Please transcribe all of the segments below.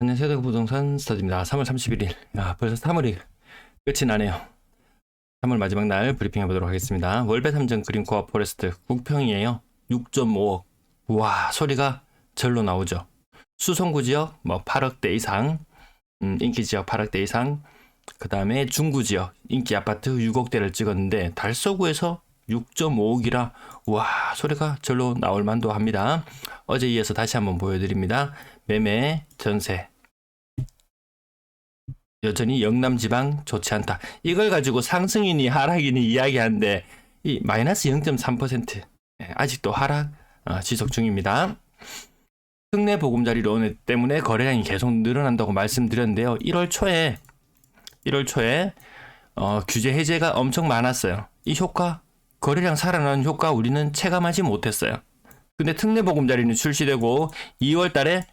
안녕하세요. 부동산 스타드입니다. 3월 31일. 야, 벌써 3월이 끝이 나네요. 3월 마지막 날 브리핑 해보도록 하겠습니다. 월배 삼정 그린코어 포레스트 국평이에요. 6.5억. 우와, 소리가 절로 나오죠. 수성구 지역 8억대 이상, 인기 지역 8억대 이상, 그 다음에 중구 지역 인기 아파트 6억대를 찍었는데 달서구에서 6.5억이라 우와, 소리가 절로 나올 만도 합니다. 어제 이어서 다시 한번 보여드립니다. 매매, 전세 여전히 영남지방 좋지 않다. 이걸 가지고 상승이니 하락이니 이야기하는데 이 마이너스 0.3% 아직도 하락 지속 중입니다. 특례 보금자리론 때문에 거래량이 계속 늘어난다고 말씀드렸는데요. 1월 초에 규제 해제가 엄청 많았어요. 이 효과, 거래량 살아나는 효과 우리는 체감하지 못했어요. 근데 특례 보금자리는 출시되고 2월 달에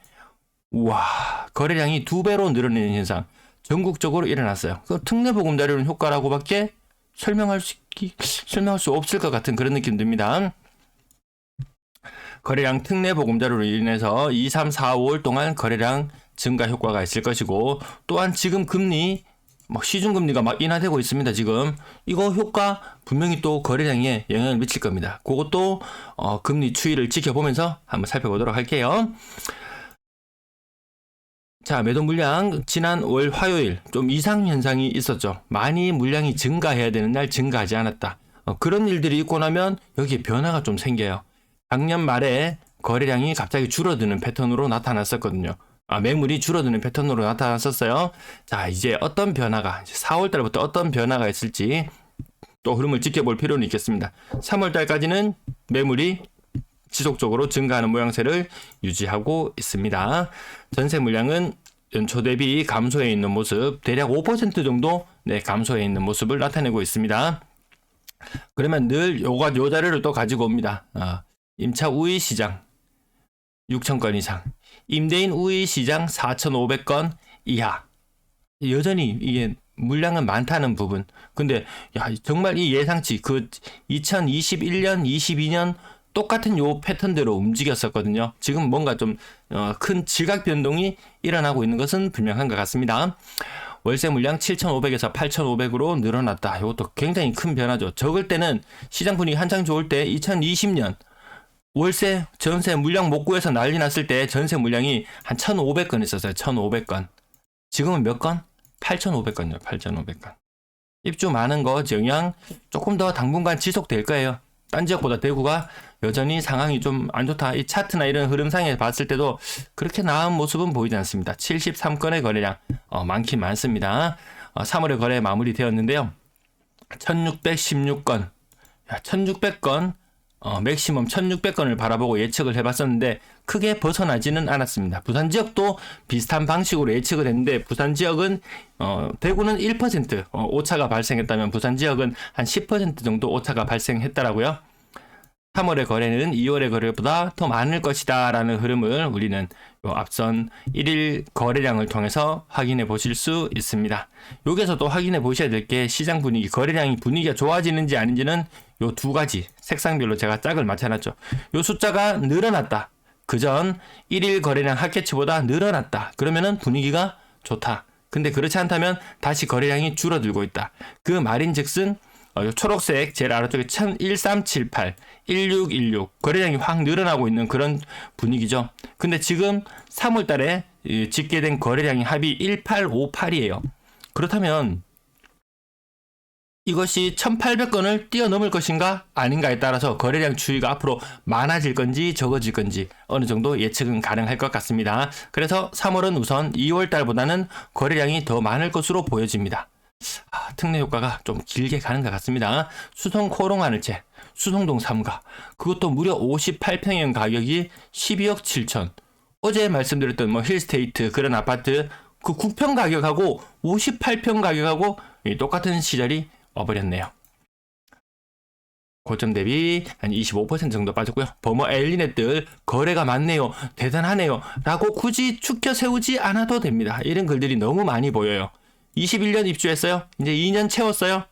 우와, 거래량이 2배로 늘어나는 현상 전국적으로 일어났어요. 그 특례 보금자리론 효과라고밖에 설명할 수 없을 것 같은 그런 느낌 듭니다. 거래량 특례 보금자리로 인해서 2, 3, 4, 5월 동안 거래량 증가 효과가 있을 것이고, 또한 지금 금리 시중금리가 막 인하되고 있습니다. 지금 이거 효과 분명히 또 거래량에 영향을 미칠 겁니다. 그것도 금리 추이를 지켜보면서 한번 살펴보도록 할게요. 자, 매도 물량 지난 월 화요일 좀 이상 현상이 있었죠. 많이 물량이 증가해야 되는 날 증가하지 않았다. 그런 일들이 있고 나면 여기에 변화가 좀 생겨요. 작년 말에 거래량이 갑자기 줄어드는 패턴으로 나타났었거든요. 매물이 줄어드는 패턴으로 나타났었어요. 자, 이제 어떤 변화가 4월 달부터 어떤 변화가 있을지 또 흐름을 지켜볼 필요는 있겠습니다. 3월 달까지는 매물이 지속적으로 증가하는 모양새를 유지하고 있습니다. 전세 물량은 연초 대비 감소해 있는 모습, 대략 5% 정도 감소해 있는 모습을 나타내고 있습니다. 그러면 늘 요 자료를 또 가지고 옵니다. 임차 우위 시장 6,000건 이상, 임대인 우위 시장 4,500건 이하. 여전히 이게 물량은 많다는 부분. 근데 정말 이 예상치 2021년, 22년 똑같은 요 패턴대로 움직였었거든요. 지금 뭔가 좀 큰 지각 변동이 일어나고 있는 것은 분명한 것 같습니다. 월세 물량 7,500에서 8,500으로 늘어났다. 이것도 굉장히 큰 변화죠. 적을 때는 시장 분위기 한창 좋을 때 2020년 월세 전세 물량 못 구해서 난리 났을 때 전세 물량이 한 1,500건 있었어요. 1,500건. 지금은 몇 건? 8,500건이요. 8,500건. 입주 많은 거 영향 조금 더 당분간 지속될 거예요. 딴 지역보다 대구가 여전히 상황이 좀 안 좋다. 이 차트나 이런 흐름상에 봤을 때도 그렇게 나은 모습은 보이지 않습니다. 73건의 거래량 많긴 많습니다. 3월에 거래 마무리되었는데요. 1616건 1600건 맥시멈 1600건을 바라보고 예측을 해봤었는데 크게 벗어나지는 않았습니다. 부산 지역도 비슷한 방식으로 예측을 했는데 부산 지역은 대구는 1% 오차가 발생했다면 부산 지역은 한 10% 정도 오차가 발생했더라고요. 3월의 거래는 2월의 거래보다 더 많을 것이다 라는 흐름을 우리는 앞선 1일 거래량을 통해서 확인해 보실 수 있습니다. 여기서도 확인해 보셔야 될 게 시장 분위기, 거래량이 분위기가 좋아지는지 아닌지는 요 두 가지 색상별로 제가 짝을 맞춰놨죠. 요 숫자가 늘어났다. 그전 1일 거래량 합계치보다 늘어났다. 그러면은 분위기가 좋다. 근데 그렇지 않다면 다시 거래량이 줄어들고 있다. 그 말인즉슨 요 초록색 제일 아래쪽에 1378, 1616 거래량이 확 늘어나고 있는 그런 분위기죠. 근데 지금 3월 달에 집계된 거래량이 합이 1858이에요. 그렇다면 이것이 1800건을 뛰어넘을 것인가 아닌가에 따라서 거래량 추이가 앞으로 많아질 건지 적어질 건지 어느 정도 예측은 가능할 것 같습니다. 그래서 3월은 우선 2월 달보다는 거래량이 더 많을 것으로 보여집니다. 특례 효과가 좀 길게 가는 것 같습니다. 수성 코롱하늘채, 수성동 3가 그것도 무려 58평형 가격이 12억 7천. 어제 말씀드렸던 힐스테이트 그런 아파트 그 9평 가격하고 58평 가격하고 똑같은 시절이 와버렸네요. 고점 대비 한 25% 정도 빠졌고요. 버머 엘리넷들 거래가 많네요, 대단하네요 라고 굳이 축혀 세우지 않아도 됩니다. 이런 글들이 너무 많이 보여요. 21년 입주했어요. 이제 2년 채웠어요.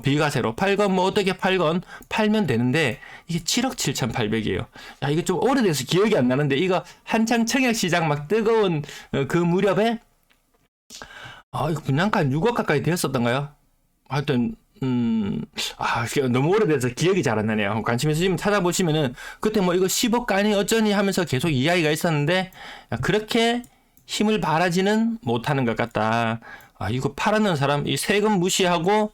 비과세로 팔건 어떻게 팔건 팔면 되는데 이게 7억 7,800이에요. 야, 이게 좀 오래돼서 기억이 안 나는데 이거 한창 청약시장 막 뜨거운 그 무렵에 이거 분양가 6억 가까이 되었었던가요? 하여튼 너무 오래돼서 기억이 잘 안 나네요. 관심 있으시면 찾아보시면은 그때 뭐 이거 10억 가니 어쩌니 하면서 계속 이야기가 있었는데 그렇게 힘을 발하지는 못하는 것 같다. 이거 팔았는 사람 이 세금 무시하고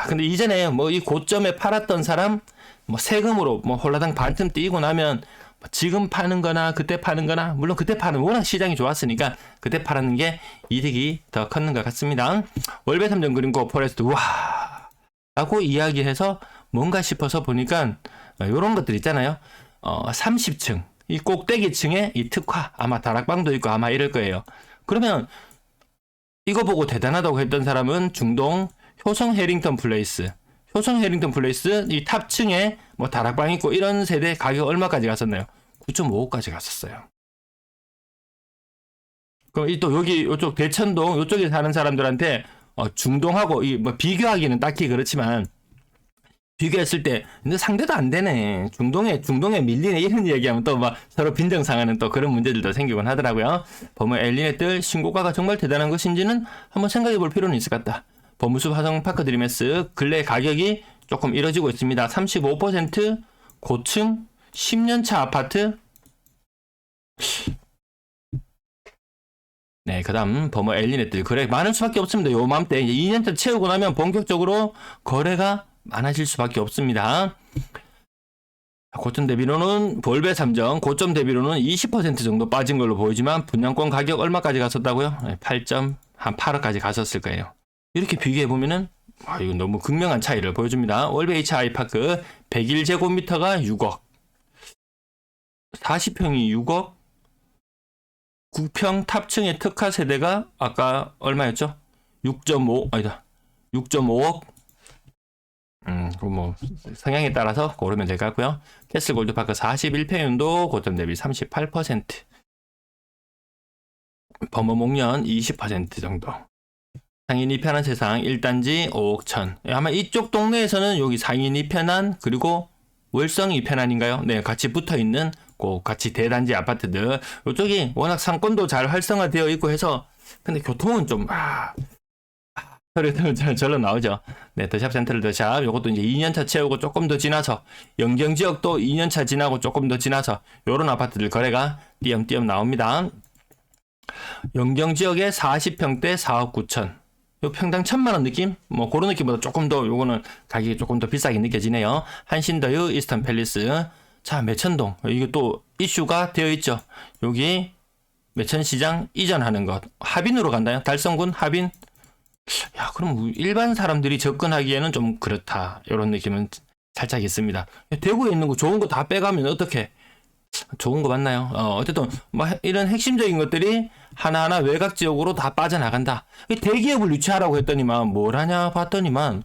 근데 이전에 뭐 이 고점에 팔았던 사람 뭐 세금으로 뭐 홀라당 반틈 띄고 나면 지금 파는 거나 그때 파는 거나 물론 그때 파는 워낙 시장이 좋았으니까 그때 팔았는 게 이득이 더 컸는 것 같습니다. 월배 3점 그린고 포레스트 와 라고 이야기해서 뭔가 싶어서 보니까 요런 것들 있잖아요. 30층 이 꼭대기층에 이 특화 아마 다락방도 있고 아마 이럴 거예요. 그러면 이거 보고 대단하다고 했던 사람은 중동 효성 해링턴 플레이스 이 탑층에 뭐 다락방 있고 이런 세대 가격 얼마까지 갔었나요? 9.5억까지 갔었어요. 그럼 또 여기 요쪽 대천동 요쪽에 사는 사람들한테 중동하고 뭐 비교하기는 딱히 그렇지만 비교했을 때 근데 상대도 안 되네. 중동에 밀리네 이런 얘기하면 또 막 서로 빈정상하는 또 그런 문제들도 생기곤 하더라고요. 범우 엘리넷들 신고가가 정말 대단한 것인지는 한번 생각해 볼 필요는 있을 것 같다. 범우숲 화성파크 드리메스 근래 가격이 조금 이뤄지고 있습니다. 35% 고층 10년차 아파트. 네, 그 다음 범어 엘리넷들 거래 많을 수밖에 없습니다. 요맘때 이제 2년차 채우고 나면 본격적으로 거래가 많아질 수밖에 없습니다. 고점 대비로는 볼베 3점 고점 대비로는 20% 정도 빠진 걸로 보이지만 분양권 가격 얼마까지 갔었다고요? 8억까지 갔었을 거예요. 이렇게 비교해 보면은 이거 너무 극명한 차이를 보여줍니다. 월베 HI파크 101제곱미터가 6억 40평이 6억 9평 탑층의 특화 세대가 아까 얼마였죠? 6.5억 뭐 성향에 따라서 고르면 될 것 같고요. 캐슬 골드파크 41평형도 고점 대비 38% 범어 목련 20% 정도 상인이 편한 세상 1단지 5억 천 아마 이쪽 동네에서는 여기 상인이 편한 그리고 월성이 편한인가요? 네, 같이 붙어있는 같이 대단지 아파트들 이쪽이 워낙 상권도 잘 활성화되어 있고 해서 근데 교통은 좀 절로 나오죠. 네, 더샵 센트럴 더샵 요것도 이제 2년차 채우고 조금 더 지나서 영경 지역도 2년차 지나고 조금 더 지나서 요런 아파트들 거래가 띄엄띄엄 나옵니다. 영경 지역에 40평대 4억 9천 요 평당 1,000만원 느낌? 뭐 그런 느낌보다 조금 더 요거는 가격이 조금 더 비싸게 느껴지네요. 한신더유 이스턴 팰리스 자 매천동 이게 또 이슈가 되어 있죠. 여기 매천시장 이전하는 것 하빈으로 간다요. 달성군 하빈 야 그럼 일반 사람들이 접근하기에는 좀 그렇다 이런 느낌은 살짝 있습니다. 대구에 있는 거 좋은 거 다 빼가면 어떻게 좋은 거 맞나요? 어쨌든 뭐 이런 핵심적인 것들이 하나하나 외곽 지역으로 다 빠져나간다. 대기업을 유치하라고 했더니만 뭘 하냐 봤더니만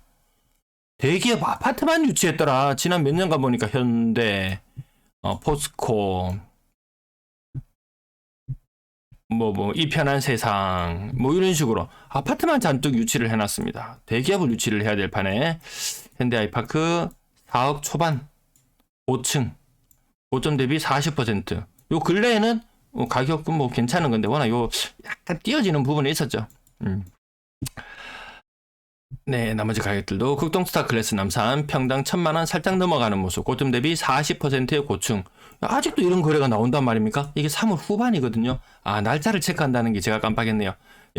대기업 아파트만 유치했더라. 지난 몇 년간 보니까 현대, 포스코, 이 편한 세상, 이런 식으로 아파트만 잔뜩 유치를 해놨습니다. 대기업을 유치를 해야 될 판에 현대아이파크 4억 초반, 5층, 5점 대비 40%. 요 근래에는 가격은 괜찮은 건데 워낙 요 약간 띄어지는 부분이 있었죠. 네, 나머지 가격들도 극동스타 클래스 남산 평당 1,000만원 살짝 넘어가는 모습 고점 대비 40%의 고층 아직도 이런 거래가 나온단 말입니까? 이게 3월 후반이거든요. 날짜를 체크한다는 게 제가 깜빡했네요.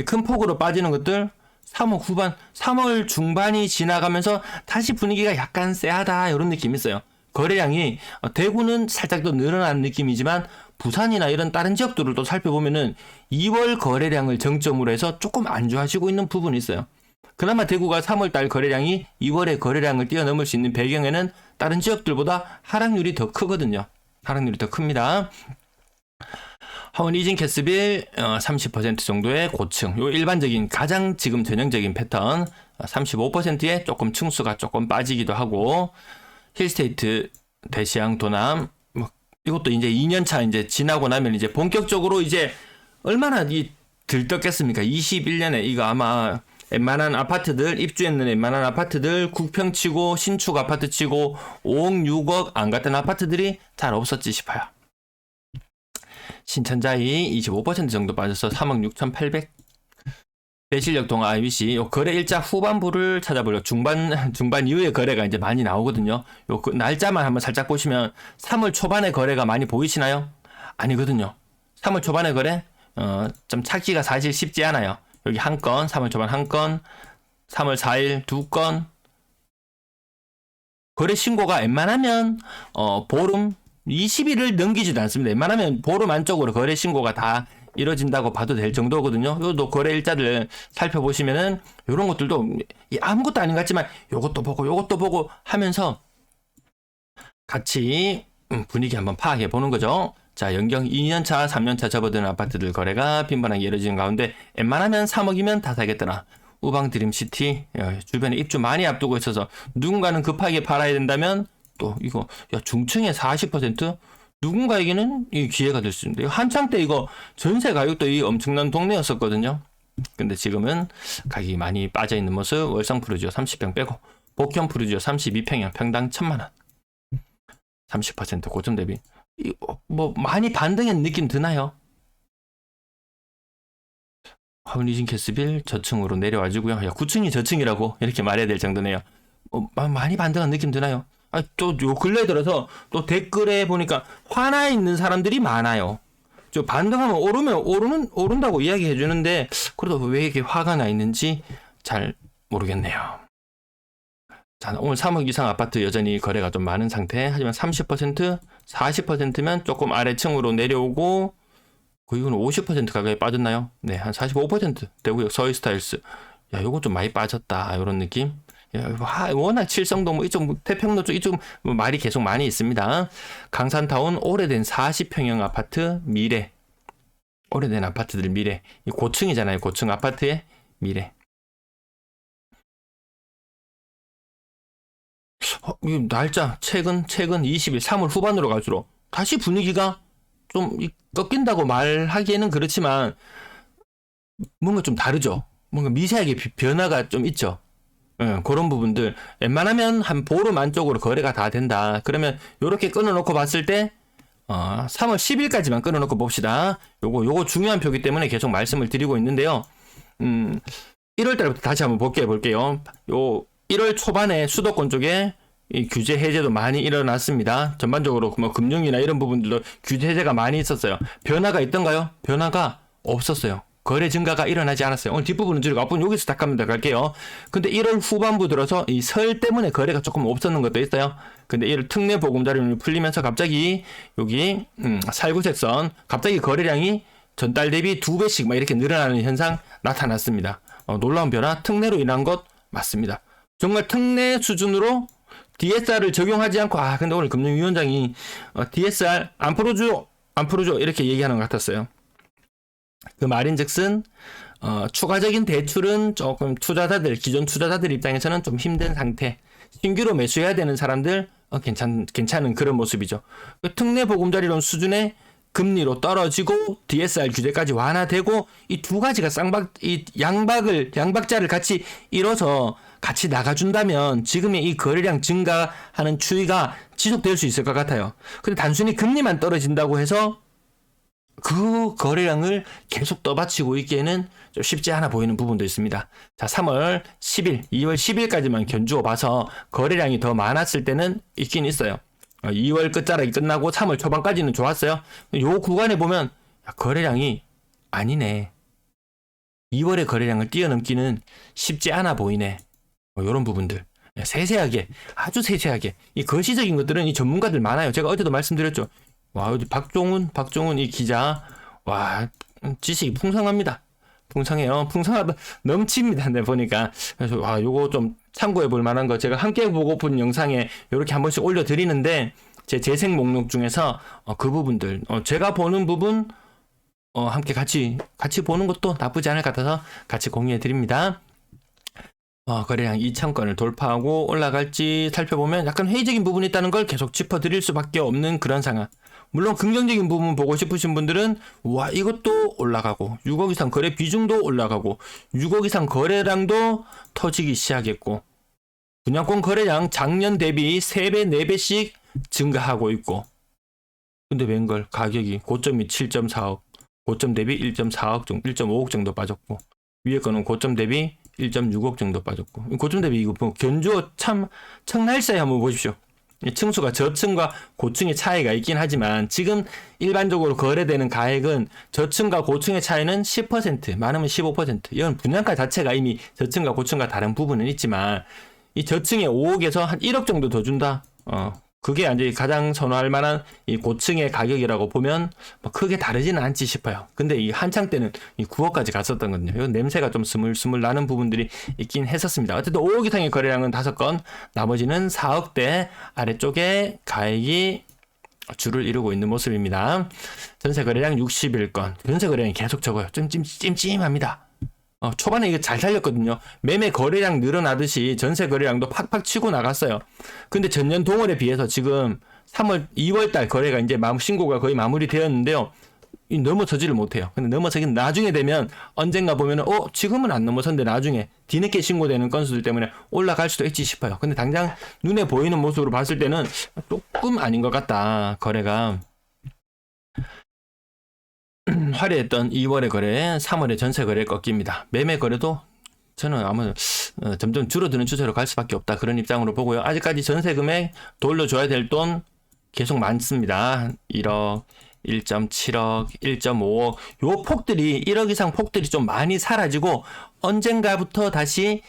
큰 폭으로 빠지는 것들 3월 후반 3월 중반이 지나가면서 다시 분위기가 약간 쎄하다 이런 느낌이 있어요. 거래량이 대구는 살짝 더 늘어난 느낌이지만 부산이나 이런 다른 지역들을 또 살펴보면은 2월 거래량을 정점으로 해서 조금 안좋아지고 있는 부분이 있어요. 그나마 대구가 3월달 거래량이 2월의 거래량을 뛰어넘을 수 있는 배경에는 다른 지역들보다 하락률이 더 크거든요. 하락률이 더 큽니다. 하원 이진 캐스빌 30% 정도의 고층 요 일반적인 가장 지금 전형적인 패턴 35%에 조금 층수가 조금 빠지기도 하고 힐스테이트 대시양 도남 이것도 이제 2년차 이제 지나고 나면 이제 본격적으로 이제 얼마나 들떴겠습니까? 21년에 이거 아마 웬만한 아파트들, 입주했는 웬만한 아파트들, 국평치고, 신축 아파트 치고, 5억, 6억 안 갔던 아파트들이 잘 없었지 싶어요. 신천자이 25% 정도 빠져서 3억 6,800. 대실력 동아 IBC, 요 거래 일자 후반부를 찾아보려. 중반 이후에 거래가 이제 많이 나오거든요. 요 날짜만 한번 살짝 보시면 3월 초반에 거래가 많이 보이시나요? 아니거든요. 3월 초반에 거래, 좀 찾기가 사실 쉽지 않아요. 여기 한 건, 3월 초반 한 건, 3월 4일 두 건. 거래 신고가 웬만하면, 보름, 20일을 넘기지도 않습니다. 웬만하면 보름 안쪽으로 거래 신고가 다 이루어진다고 봐도 될 정도거든요. 요도 거래 일자를 살펴보시면은, 요런 것들도 아무것도 아닌 것 같지만, 요것도 보고 하면서 같이 분위기 한번 파악해 보는 거죠. 자, 연경 2년차, 3년차 접어드는 아파트들 거래가 빈번하게 이루어지는 가운데 웬만하면 3억이면 다 사겠더라. 우방 드림시티 주변에 입주 많이 앞두고 있어서 누군가는 급하게 팔아야 된다면 또 이거 중층에 40% 누군가에게는 이 기회가 될 수 있는데 한창 때 이거 전세 가격도 이 엄청난 동네였었거든요. 근데 지금은 가격이 많이 빠져 있는 모습. 월성 푸르지오 30평 빼고 복형 푸르지오 32평형 평당 1,000만 원. 30% 고점 대비. 뭐 많이 반등한 느낌 드나요? 하울리진 캐스빌 저층으로 내려와주고요. 9층이 저층이라고 이렇게 말해야 될 정도네요. 많이 반등한 느낌 드나요? 또 요 근래 들어서 또 댓글에 보니까 화나 있는 사람들이 많아요. 저 반등하면 오른다고 이야기해 주는데 그래도 왜 이렇게 화가 나 있는지 잘 모르겠네요. 자, 오늘 3억 이상 아파트 여전히 거래가 좀 많은 상태. 하지만 30%, 40%면 조금 아래층으로 내려오고, 이거는 50% 가까이 빠졌나요? 네, 한 45% 되고요. 서희스타일스. 야, 요거 좀 많이 빠졌다. 요런 느낌. 야, 워낙 칠성동, 뭐 이쪽, 태평로 쪽, 이쪽 말이 계속 많이 있습니다. 강산타운 오래된 40평형 아파트 미래. 오래된 아파트들 미래. 이 고층이잖아요. 고층 아파트의 미래. 이 날짜 최근 20일 3월 후반으로 갈수록 다시 분위기가 좀 꺾인다고 말하기에는 그렇지만 뭔가 좀 다르죠. 뭔가 미세하게 변화가 좀 있죠. 그런 부분들 웬만하면 한 보름 안쪽으로 거래가 다 된다. 그러면 요렇게 끊어놓고 봤을 때 3월 10일까지만 끊어놓고 봅시다. 요거 중요한 표기 때문에 계속 말씀을 드리고 있는데요. 1월 달부터 다시 한번 볼게요. 요 1월 초반에 수도권 쪽에 이 규제 해제도 많이 일어났습니다. 전반적으로 뭐 금융이나 이런 부분들도 규제 해제가 많이 있었어요. 변화가 있던가요? 변화가 없었어요. 거래 증가가 일어나지 않았어요. 오늘 뒷부분은 줄이고 앞부분 여기서 딱 가면 갈게요. 근데 1월 후반부 들어서 이 설 때문에 거래가 조금 없었는 것도 있어요. 근데 1월 특례 보금자리론이 풀리면서 갑자기 여기 살구색선 갑자기 거래량이 전달 대비 2배씩 막 이렇게 늘어나는 현상 나타났습니다. 놀라운 변화, 특례로 인한 것 맞습니다. 정말 특례 수준으로 DSR을 적용하지 않고 근데 오늘 금융위원장이 DSR 안 풀어줘 이렇게 얘기하는 것 같았어요. 그 말인즉슨 추가적인 대출은 조금 기존 투자자들 입장에서는 좀 힘든 상태. 신규로 매수해야 되는 사람들 괜찮은 그런 모습이죠. 그 특례 보금자리론 수준의 금리로 떨어지고 DSR 규제까지 완화되고 이 두 가지가 양박자를 같이 이뤄서 같이 나가준다면 지금의 이 거래량 증가하는 추이가 지속될 수 있을 것 같아요. 근데 단순히 금리만 떨어진다고 해서 그 거래량을 계속 떠받치고 있기에는 좀 쉽지 않아 보이는 부분도 있습니다. 자, 3월 10일, 2월 10일까지만 견주어 봐서 거래량이 더 많았을 때는 있긴 있어요. 2월 끝자락이 끝나고 3월 초반까지는 좋았어요. 요 구간에 보면 거래량이 아니네. 2월의 거래량을 뛰어넘기는 쉽지 않아 보이네. 이런 부분들 세세하게 아주 세세하게 이 거시적인 것들은 이 전문가들 많아요. 제가 어제도 말씀드렸죠. 와, 박종훈 이 기자 지식이 풍성합니다. 풍성해요. 풍성하다 넘칩니다. 네, 보니까 그래서 요거 좀 참고해 볼 만한 거 제가 함께 보고픈 영상에 이렇게 한 번씩 올려드리는데 제 재생 목록 중에서 그 부분들 제가 보는 부분 함께 같이 보는 것도 나쁘지 않을 것 같아서 같이 공유해 드립니다. 거래량 2,000건을 돌파하고 올라갈지 살펴보면 약간 회의적인 부분이 있다는 걸 계속 짚어드릴 수밖에 없는 그런 상황. 물론 긍정적인 부분 보고 싶으신 분들은 와 이것도 올라가고 6억 이상 거래 비중도 올라가고 6억 이상 거래량도 터지기 시작했고 분양권 거래량 작년 대비 3배 4배씩 증가하고 있고 근데 웬걸 가격이 고점이 7.4억 고점 대비 1.4억 정도 1.5억 정도 빠졌고 위에 거는 고점 대비 1.6억 정도 빠졌고 고점 대비 이거 뭐 견주어 참 청날 사이 한번 보십시오. 층수가 저층과 고층의 차이가 있긴 하지만 지금 일반적으로 거래되는 가액은 저층과 고층의 차이는 10% 많으면 15% 이건 분양가 자체가 이미 저층과 고층과 다른 부분은 있지만 이 저층에 5억에서 한 1억 정도 더 준다. 그게 이제 가장 선호할 만한 이 고층의 가격이라고 보면 뭐 크게 다르지는 않지 싶어요. 근데 이 한창 때는 이 9억까지 갔었던 거든요. 이건 냄새가 좀 스물스물 나는 부분들이 있긴 했었습니다. 어쨌든 5억 이상의 거래량은 5건, 나머지는 4억대 아래쪽에 가액이 주를 이루고 있는 모습입니다. 전세 거래량 61건. 전세 거래량이 계속 적어요. 좀 찜찜합니다. 초반에 이거 잘 살렸거든요. 매매 거래량 늘어나듯이 전세 거래량도 팍팍 치고 나갔어요. 근데 전년 동월에 비해서 지금 2월 달 거래가 이제 신고가 거의 마무리되었는데요. 넘어서지를 못해요. 근데 넘어서긴 나중에 되면 언젠가 보면은 지금은 안 넘어섰는데 나중에 뒤늦게 신고되는 건수들 때문에 올라갈 수도 있지 싶어요. 근데 당장 눈에 보이는 모습으로 봤을 때는 조금 아닌 것 같다. 거래가. 화려했던 2월의 거래, 3월의 전세 거래 꺾입니다. 매매 거래도 저는 아마 점점 줄어드는 추세로 갈 수밖에 없다. 그런 입장으로 보고요. 아직까지 전세 금액 돌려줘야 될 돈 계속 많습니다. 1억, 1.7억, 1.5억 요 폭들이 1억 이상 폭들이 좀 많이 사라지고 언젠가부터 다시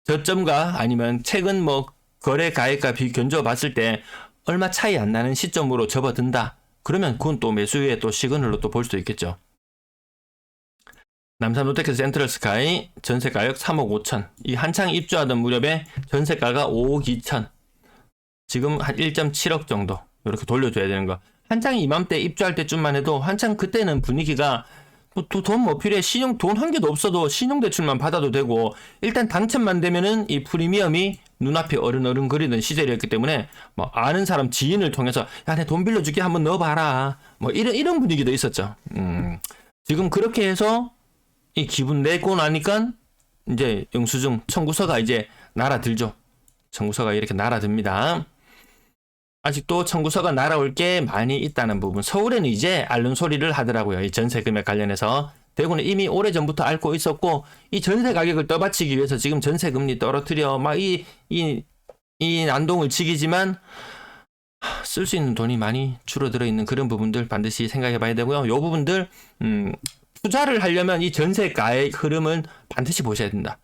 저점과 아니면 최근 뭐 거래 가액과 견주어 봤을 때 얼마 차이 안 나는 시점으로 접어든다. 그러면 그건 또 매수의 또 시그널로 또 볼 수도 있겠죠. 남산 롯데캐슬 센트럴 스카이 전세가격 3억 5천. 이 한창 입주하던 무렵에 전세가가 5억 2천. 지금 한 1.7억 정도 이렇게 돌려줘야 되는 거. 한창 이맘때 입주할 때쯤만 해도 한창 그때는 분위기가 돈 뭐 필요해. 돈 한 개도 없어도 신용대출만 받아도 되고 일단 당첨만 되면은 이 프리미엄이 눈앞에 어른어른거리던 시절이었기 때문에 뭐 아는 사람 지인을 통해서 야, 내 돈 빌려줄게 한번 넣어봐라. 뭐 이런 분위기도 있었죠. 지금 그렇게 해서 이 기분 내고 나니까 이제 영수증 청구서가 이제 날아들죠. 청구서가 이렇게 날아듭니다. 아직도 청구서가 날아올 게 많이 있다는 부분. 서울에는 이제 앓는 소리를 하더라고요. 이 전세 금액 관련해서. 대구는 이미 오래전부터 앓고 있었고 이 전세 가격을 떠받치기 위해서 지금 전세 금리 떨어뜨려 막 이 난동을 치기지만 쓸 수 있는 돈이 많이 줄어들어 있는 그런 부분들 반드시 생각해 봐야 되고요. 요 부분들 투자를 하려면 이 전세가의 흐름은 반드시 보셔야 된다.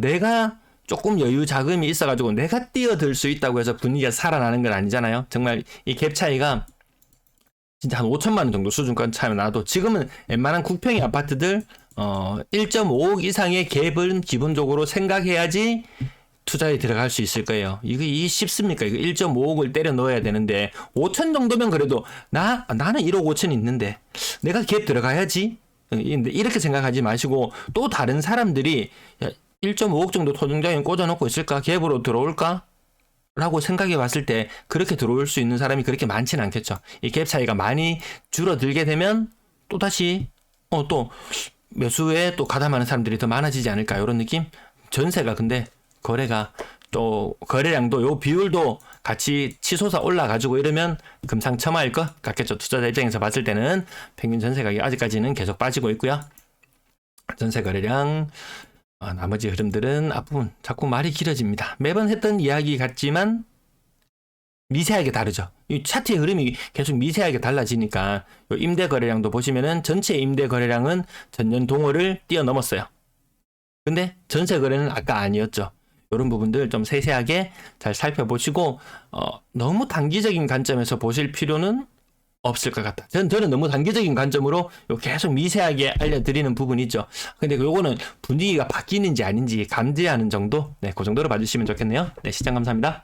내가 조금 여유 자금이 있어가지고 내가 뛰어들 수 있다고 해서 분위기가 살아나는 건 아니잖아요. 정말 이 갭 차이가 진짜 한 5천만 원 정도 수준권 차이가 나도 지금은 웬만한 국평의 아파트들 1.5억 이상의 갭은 기본적으로 생각해야지 투자에 들어갈 수 있을 거예요. 이게 쉽습니까? 이거 1.5억을 때려 넣어야 되는데 5천 정도면 그래도 나는 1억 5천 있는데 내가 갭 들어가야지. 이렇게 생각하지 마시고 또 다른 사람들이 1.5억 정도 토종장에 꽂아놓고 있을까? 갭으로 들어올까? 라고 생각해 봤을 때 그렇게 들어올 수 있는 사람이 그렇게 많지는 않겠죠. 이 갭 차이가 많이 줄어들게 되면 또다시 또 매수에 또 가담하는 사람들이 더 많아지지 않을까 이런 느낌? 전세가 근데 거래가 또 거래량도 요 비율도 같이 치솟아 올라가지고 이러면 금상첨화일 것 같겠죠. 투자자 입장에서 봤을 때는 평균 전세 가격이 아직까지는 계속 빠지고 있고요. 전세 거래량 나머지 흐름들은 앞부분 자꾸 말이 길어집니다. 매번 했던 이야기 같지만 미세하게 다르죠. 이 차트의 흐름이 계속 미세하게 달라지니까 임대 거래량도 보시면은 전체 임대 거래량은 전년 동월을 뛰어넘었어요. 근데 전세 거래는 아까 아니었죠. 이런 부분들 좀 세세하게 잘 살펴보시고 너무 단기적인 관점에서 보실 필요는 없을 것 같다. 저는 너무 단기적인 관점으로 계속 미세하게 알려드리는 부분이 있죠. 근데 요거는 분위기가 바뀌는지 아닌지 감지하는 정도? 네, 그 정도로 봐주시면 좋겠네요. 네, 시청 감사합니다.